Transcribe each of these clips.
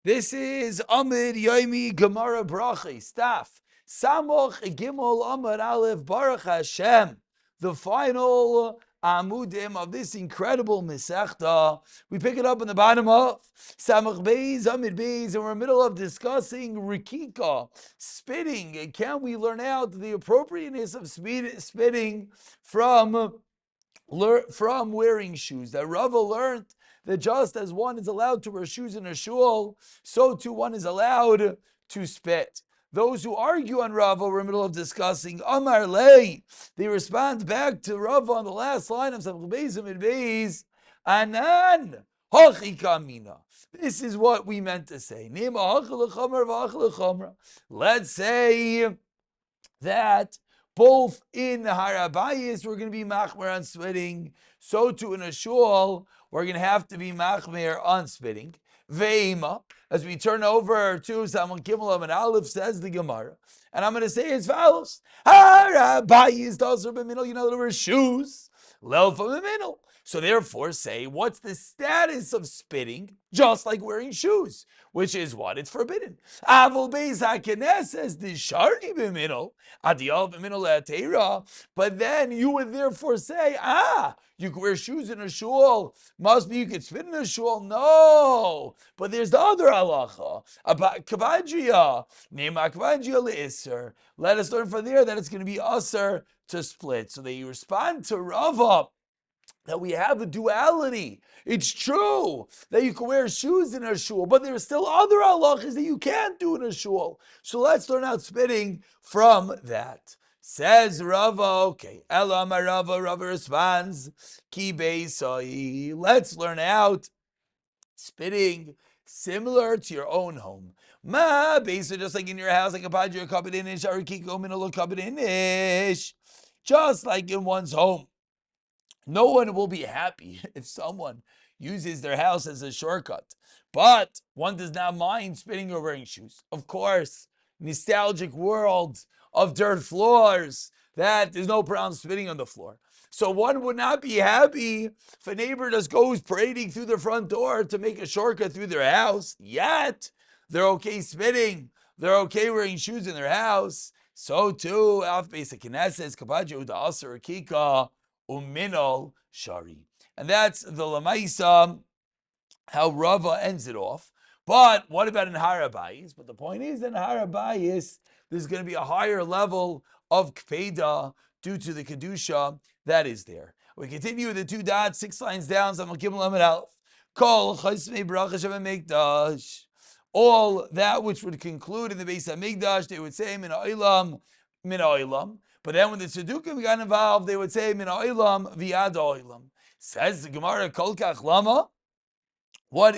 This is Amud Yomi Gemara Berachos Staff Samoch Gimel Amud Aleph Baruch Hashem. The final Amudim of this incredible Masechta. We pick it up in the bottom of Samach Beis Amud Beis, and we're in the middle of discussing Rikika, spitting. And can we learn out the appropriateness of spitting from wearing shoes? That Rava learned that just as one is allowed to wear shoes in a shul, so too one is allowed to spit. Those who argue on Rava, we're in the middle of discussing Amar Lei. They respond back to Rava on the last line of Samach Beis Amud Beis, Anan Hachi Kamina. This is what we meant to say. Let's say that both in Harabayis we're going to be machmer on spitting, so too in a shul we're going to have to be machmer on spitting. Ve'ima, as we turn over to Samach Gimel and Aleph, says the Gemara, and I'm going to say as follows: Harabayis does b'minol, you know, there were shoes, lel from the minol. So therefore, say, what's the status of spitting? Just like wearing shoes, which is what? It's forbidden. Avol beis hakenes says the shari b'minol, adiyal b'minol le'atera. But then you would therefore say, you can wear shoes in a shul. Must be you could spit in a shul. No, but there's the other halacha. Kavajia, nema kavajia le'isser. Let us learn from there that it's going to be usher to split. So they respond to Rava that we have a duality. It's true that you can wear shoes in a shul, but there are still other halachas that you can't do in a shul. So let's learn out spitting from that. Says Rava, okay. Ela Rava, Rava responds, Ki beisai. Let's learn out spitting similar to your own home. Ma beisai, just like in your house, like a padre kabedinish, or kiko minolo kabedinish. Just like in one's home. No one will be happy if someone uses their house as a shortcut. But one does not mind spitting or wearing shoes. Of course, nostalgic world of dirt floors, that there's no problem spitting on the floor. So one would not be happy if a neighbor just goes parading through the front door to make a shortcut through their house. Yet, they're okay spitting. They're okay wearing shoes in their house. So too, Af Beis HaKnesses, Kapaja Uda Aser Kika, Uminol Shari. And that's the Lamaisa, how Rava ends it off. But what about in Harabayis? But the point is that in Harabayis, there's going to be a higher level of Kpeda due to the Kedusha that is there. We continue with the two dots, 6 lines down. Samach Gimel Amud Aleph. Kol Chosmei Berachos HaMikdash. All that which would conclude in the Beis HaMikdash, they would say Min Ha'olam, Min Ha'olam. But then when the Tzedukim got involved, they would say Min Ha'olam v'yad Ha'olam. Says the Gemara, Kol Kach Lama. Why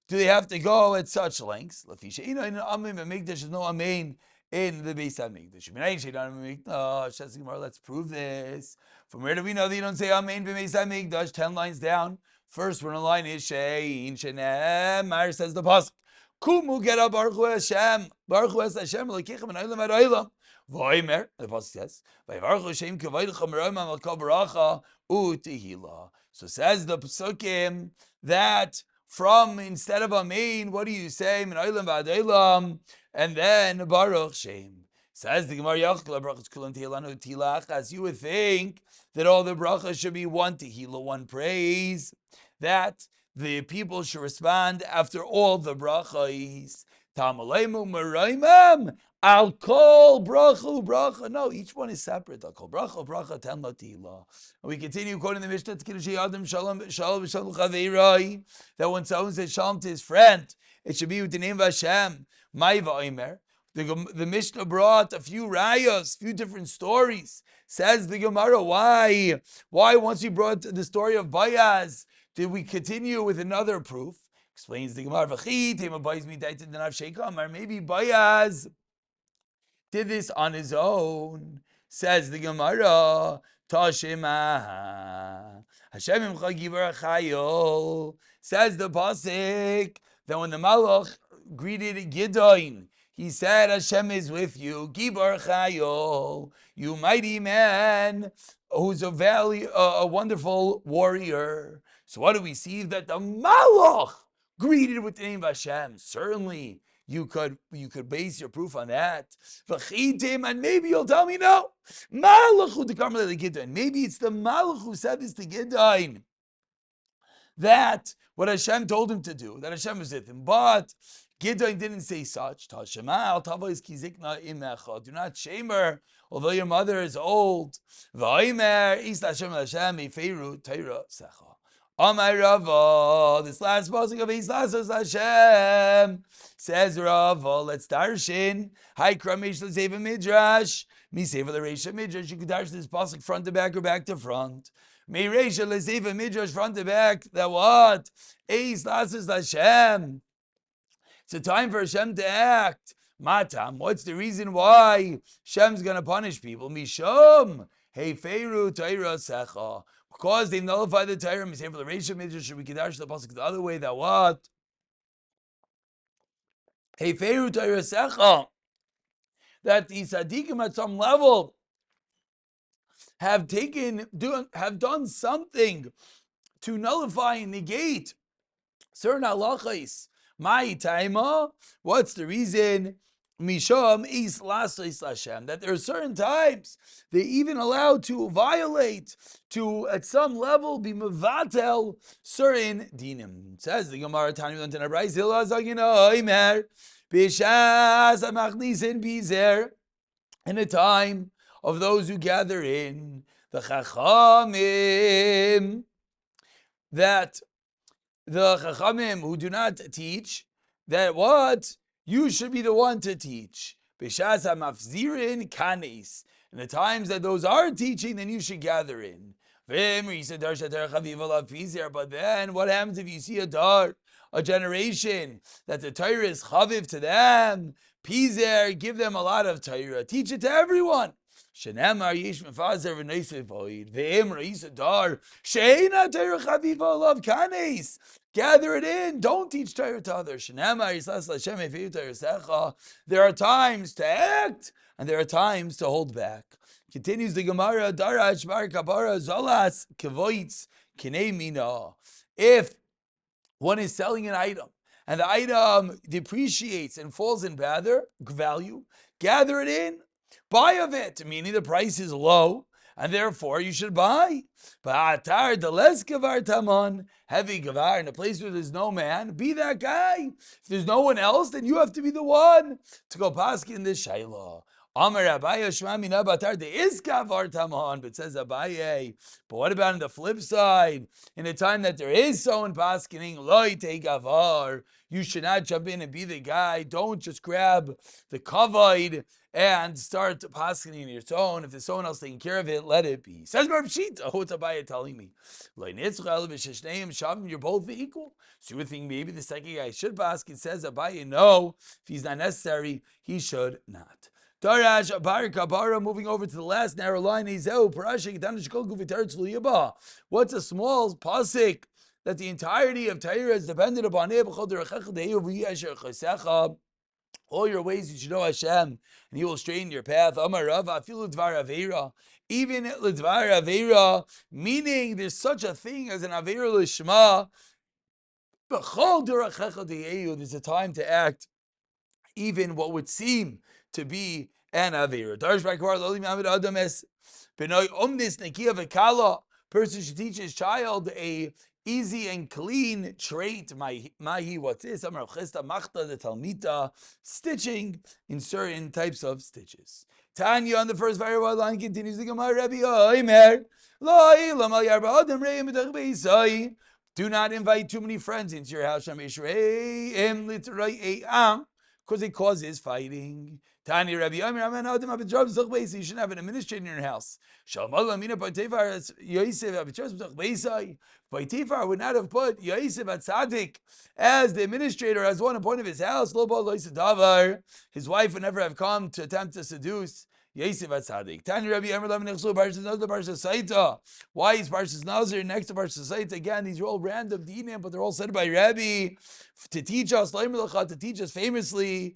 do they have to go at such lengths? In Amin B'Mikdash, there's no Amin in the Beis HaMikdash. Says the Gemara, let's prove this. From where do we know that you don't say Amin B'Beis HaMikdash? 10 lines down. First one in line is Shein Shenem. Mar says the pasuk. Kumu get up Baruch Hu Hashem. Baruch Hu Hashem. Lekichem and Olam Ad Olam. V'omer. The pasuk says. V'Baruch Hashem Kavayichem Roim Amalkal Baracha Utihila. So says the pasukim that from instead of Amin, what do you say? Min Olam Ad Olam, and then Baruch Shem. Says the Gemara Yachla Brachos Kulan Tehilanu Tilach. As you would think that all the brachas should be one tehillah, one praise, that the people should respond after all the brachas. Tamalemu Meraimam Al Kol Bracha Bracha. No, each one is separate. Al Kol Bracha Bracha Ten Latila. And we continue quoting the Mishnah Tkiddushei Adam Shalom Shalom Shalom Chaveirai, that when someone says Shalom to his friend, it should be with the name of Hashem. Mai Va'omer. The Mishnah brought a few rayos, few different stories. Says the Gemara, why once we brought the story of Bayaz, did we continue with another proof? Explains the Gemara, maybe Bayaz did this on his own. Says the Gemara, Tashema Hashem imcha gibar chayil. Says the pasuk that when the Malach greeted Gideon, he said, Hashem is with you, Gibar Chayol, you mighty man, who's a wonderful warrior. So what do we see? That the Malach greeted with the name of Hashem. Certainly, you could base your proof on that. And maybe you'll tell me no. Maybe it's the Malach who said this to Gideon, that what Hashem told him to do, that Hashem was with him. But Gideon didn't say such. Do not shame her, although your mother is old. Amar Rava, this last pasuk of Islas Hashem says Rava. Let's darshin. Hi Kramish L'Zeva Midrash. Mi Seva L'Reisha Midrash. You could darshin this pasuk front to back or back to front. Mi Reisha L'Zeva Midrash front to back. That what? Islas Hashem. It's a time for Hashem to act. Matam. What's the reason why Hashem's going to punish people? Mishum. Hey Feiru Torah Secha. Because they nullify the Torah, we say for the Reisha Midrash, we can dash the pasuk the other way. That what? Hey, Feiru Torah Secha, that the tzaddikim at some level have done something to nullify and negate certain halachos. My taima. What's the reason? Misham is lasos Hashem, that there are certain times they even allowed to violate, to at some level be mevatel certain dinim. It says the Gemara Tani learned in Abrayis Hillel Zagina Oimer Bishas Amachnisin Bizer, in a time of those who gather in the Chachamim, that the Chachamim who do not teach, that what? You should be the one to teach. B'shas ha'mafzirin kanes. In the times that those are teaching, then you should gather in. But then, what happens if you see a generation that the Torah is chaviv to them? Pizer, give them a lot of Torah. Teach it to everyone. Shenemar yesh mefazer v'neisei void. Ve'em ra'isa dar. She'ena Torah chaviva alav kanes. Gather it in. Don't teach Torah to others. There are times to act, and there are times to hold back. Continues the Gemara. Darach bar kabara zolas kevoitz kinei mina. If one is selling an item, and the item depreciates and falls in value, gather it in. Buy of it, meaning the price is low, and therefore you should buy. Ba'atar the less gavar tamon, heavy gavar, in a place where there's no man, be that guy. If there's no one else, then you have to be the one to go pask in this shayla. Amar Abaye Shmami Nabatar, there is gavar tamon, but says Abaye. But what about on the flip side? In a time that there is someone paskening, loy te gavar, you should not jump in and be the guy. Don't just grab the kavod and start paskening on your own. If there's someone else taking care of it, let it be. Says Bar Pshita, what's Abaye telling me? You're both equal. So you would think maybe the second guy should paskin. Says Abaye, no, if he's not necessary, he should not. Darash Abar Kabara, moving over to the last narrow line. What's a small pasik that the entirety of Torah is dependent upon? All your ways you should know Hashem, and He will straighten your path. Amar Rava, afilu dvar avera, even l'dvar avera, meaning there's such a thing as an avera l'shma. There's a time to act, even what would seem to be an avera. Person should teach his child a easy and clean trait. Mahi, what's this? Amar Chista Machta the Talmita, stitching in certain types of stitches. Tanya on the first very well line continues the Gemara. Rabbi Oimer, do not invite too many friends into your house, because it causes fighting. Tani Rabbi Yomi, you shouldn't have an administrator in your house. Potiphar would not have put Yosef at Tzaddik as the administrator, as one point of his house. His wife would never have come to attempt to seduce Yosef at Tzaddik. Tani Rabbi Yomi, why is Parshas Nazir next to Parshas Saita? Again, these are all random dinim, but they're all said by Rabbi to teach us, famously.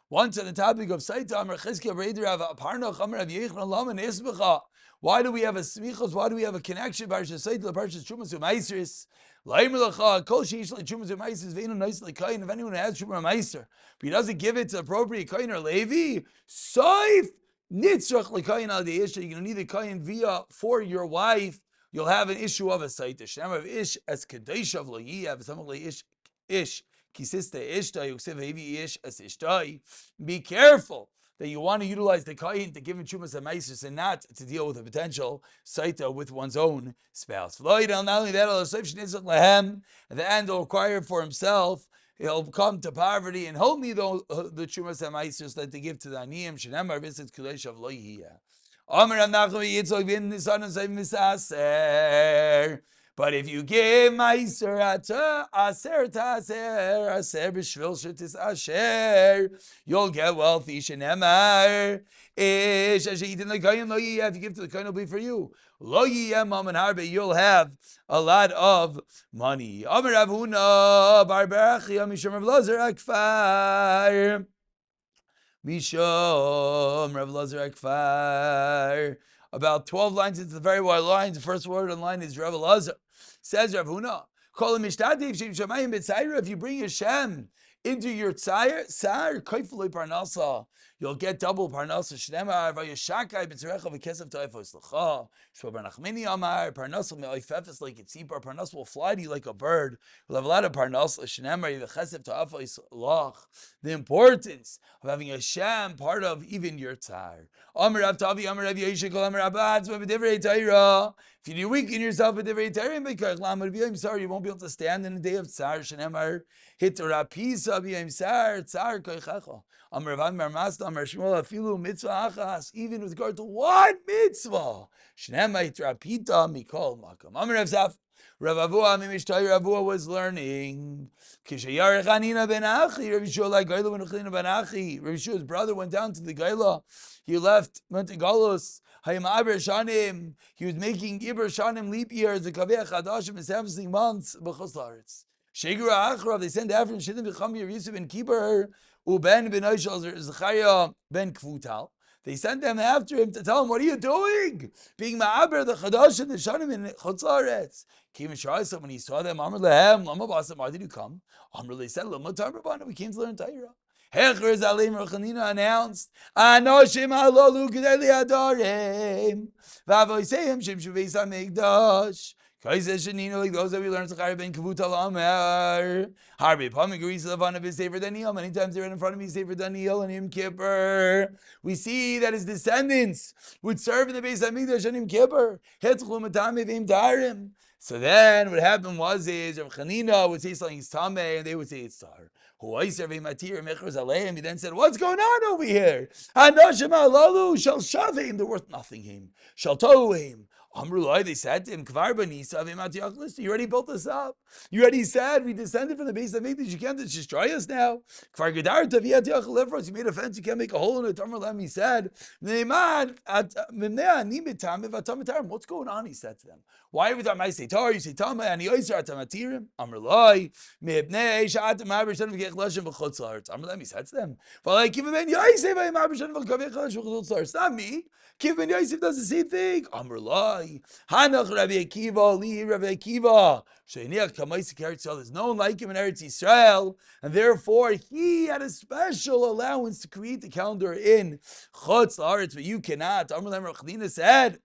Once on the topic of Saita, Amar Chizkiya Breder Rav Aparnach Amar Rav Yechon Lama Nesbecha. Why do we have a smichos? Why do we have a connection? Parshas Seit to Parshas Trumas U'Maisris. Laimer Lacha Kol Sheish LeTrumas U'Maisris Veinu Nois LeKayin. If anyone has Truma Meiser, but he doesn't give it to appropriate Kayin or Levi, Soif Nitzrach LeKayin Al Deisha. You're going to need a Kayin via for your wife. You'll have an issue of a site. The Shnam of Ish as Kadesh of Loyiv. Some Ish. Kisiste Ishtai. Uksiv Hevi Ish as Ishtai. Be careful that you want to utilize the kain to give him chumas and meisus and not to deal with a potential saita with one's own spouse. Not only that, at the end, he'll require for himself. He'll come to poverty and hold me the chumas and meisus that they give to the aniyim. Shenemar visit kulesh of loyhiya. But if you give meiser aser taser aser b'shvil shetis asher, you'll get wealthy. Shenemar ish asher eatin l'kayin lo yiyeh. If you give to the kayin, it'll be for you. Lo yiyeh mam and harbe. You'll have a lot of money. Amar Rav Huna bar Berachos mishum Rav Lazar akfar. Mishum Rav Lazar akfar. About 12 lines into the very wide lines. The first word on line is Rav Lazar. Says Rav Huna, if you bring Hashem into your tsar, you'll get double parnasa. Shnemar vayashakai b'tzerecha v'kesav ta'ifos l'cha. Shvar nachmini amar parnasa me'oifefes like a tzipar. Parnasa will fly to you like a bird. You'll have a lot of parnasa. Shnemar v'chesav ta'ifos l'cha. The importance of having Hashem part of even your tsar. Amar Rav Tavi, Amar Rav Yeshua, Amar Rabbatz, v'v'divrei Torah. If you weaken yourself with divrei Torah, I'm sorry, you won't be able to stand in the day of tsar. Shnemar hit rapisa b'yom tsar tsar koichecha. Amar Rav Amar Masta Amar Shmuel afilu mitzvah achas. Even with regard to one mitzvah, Shnemar hit rapita mikol makam. Amar Rav Zaf. Rav Avua Mimishtai Ravua was learning. Kishayar Chanina ben Achi. Rav Yeshua like Gaila ben Chanina ben Achi. Rav Yeshua's brother went down to the Gaila. He left, went to Galus. Hayim Aber Shanim. He was making Iber Shanim leap years. The Kaveh Chadashim in 17 months. B'chos Laaretz. Shegira Achrav. They sent after him. Shiddim B'cham Yer Yisuf ben Kibar. Uben ben Oishal Zechariah ben Kvutal. They sent them after him to tell him, what are you doing? Being Ma'aber, the Chadash and the Shanim in Chutz Laaretz. Came and Shai, when he saw them, Amr Lehem, Lama Basam, why did you come? Amr Le said, Lama Tamar, we came to learn Torah. Hecher Zalim Rechanina announced, Anoshim Halalu Gedeli Adorim. Vavoiseim Shem Shuvei Samigdash. Concise Shanino, like those that we learned Zechariah ben Kavutal Amar. Harbi Pamigris Lavana is Sefer Daniel. Many times they read in front of me Sefer Daniel and Yom Kippur. We see that his descendants would serve in the Beis Hamikdash and Yom Kippur. Hetzchum Matame Vim Darim. So then what happened was Rav Chanina would say something is Tameh and they would say it's Tar. He then said, what's going on over here? Anoshim Halalu shall shavim. They're worth nothing him. Shall tohim. Amrulai, they said to him, you already built this up. You already said we descended from the base of Mikdash. You can't destroy us now. You made a fence, you can't make a hole in it. He said, what's going on? He said to them. Why every time I say Torah, you say Tama, and you say Tamatirim? Amrulai, he said to them, it's not me. Kiv ben Yosef does the same thing. Amrulai, Hanach Rabbi Akiva, Li Rabbi Akiva. Sheiniach Kamaisi Keretz. There's no one like him in Eretz Yisrael, and therefore he had a special allowance to create the calendar in Chutz Laaretz, but you cannot. Amrulai Rechanina said,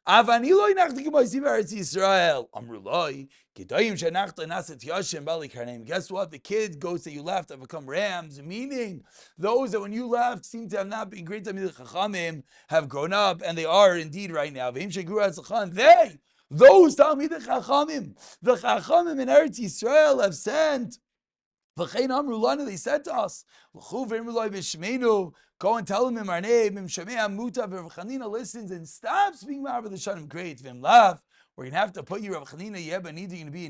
Avani lo inachti k'moisi b'Eretz Yisrael. Amrulai, Gedayim shenachta naset Yashem bali karneim. Guess what? The kids, goats that you left have become rams, meaning those that when you left seem to have not been great Talmidei Chachamim have grown up, and they are indeed right now. V'im shegru atzlachan. Those Talmidei Chachamim, the Chachamim in Eretz Yisrael have sent. V'chein amru lanu, they said to us, L'chu v'imrulai b'shmeinu, go and tell him in our name, Im Shemei Amuta, Rav Chanina listens and stops being Ma'aber the Shanim. Great, V'im lav, we're going to have to put you, Rav Chanina, Yeba Nidu, you're going to be a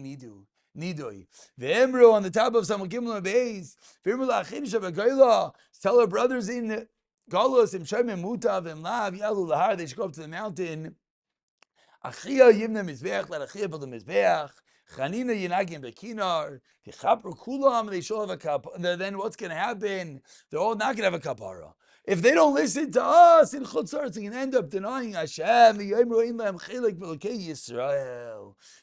Nidui. V'imru, on the top of Samuel Gimel Beis, V'imru la'achim shabagayla, tell our brothers in Galus, Im Shemei Amuta, V'im lav, Yalu lahar, they should go up to the mountain. Achia yivna mizbeach, let Achia build a mizbeach. Chanina Yinagim Bekinar, Tichapru Kulam, they shall have a kapara. Then what's going to happen? They're all not going to have a kapara. If they don't listen to us in Chutz La'aretz, they can end up denying Hashem.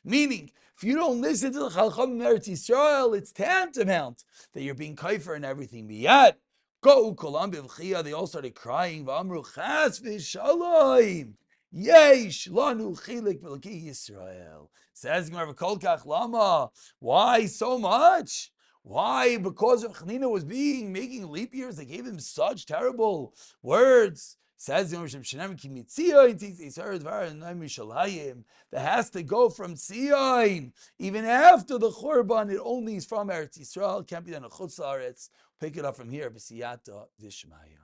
Meaning, if you don't listen to the Chacham in Eretz Yisrael, it's tantamount that you're being kaifer and everything. Biyat, go kolam b'vchia. They all started crying. V'amru chas v'shalom. Yesh lanu chilik b'lekei Yisrael. Says Gemara Kol Kach Lama. Why so much? Why? Because of Chanina was making leap years. They gave him such terrible words. Says that has to go from Tzion. Even after the Churban, it only is from Eretz Yisrael. Can't be done in Chutz La'aretz. Pick it up from here. B'siyata Dishmaya.